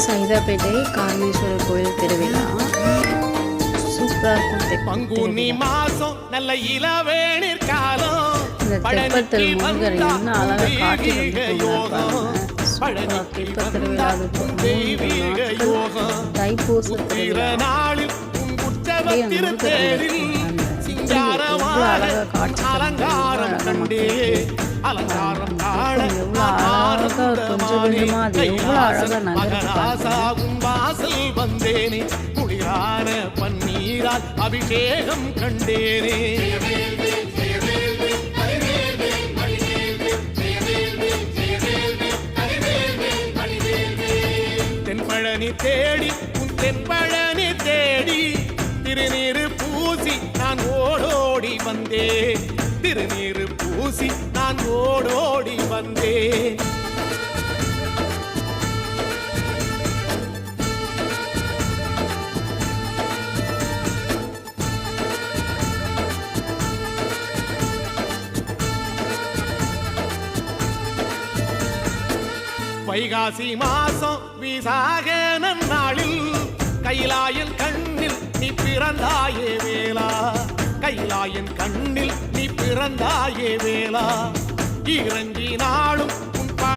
சைதாப்பேட்டை காரணேஸ்வரர் கோயில் திருவிழா சூப்பராக இருக்கும். பங்குனி மாசம் நல்ல இளவேணிர் காலம். இந்த தெப்பத்தில் முருகர் என்ன அழகாக காட்சி தெப்ப திருவிழா தைப்பூச நாளில் அழகாக காட்சி அலங்காரம் கண்டே அலங்காரம் கொஞ்சம் கொஞ்சமா அது எவ்வளவு அழகா நகராசாகும் வாசல் வந்தேனே குளிரான பன்னீரால் அபிஷேகம் கண்டேனே. தென்பழனி தேடி உன் தென்பழனி தேடி திருநீரு பூசி நான் ஓடோடி வந்தேன். திருநீரு பூசி நான் ஓடோடி வந்தேன். வைகாசி மாசம் விசாக நன்னாளில் கைலாயன் கண்ணில் நீ பிறந்தாயே வேளா. கைலாயன் கண்ணில் நீ பிறந்தாயே வேளா. இறங்கி நாளும்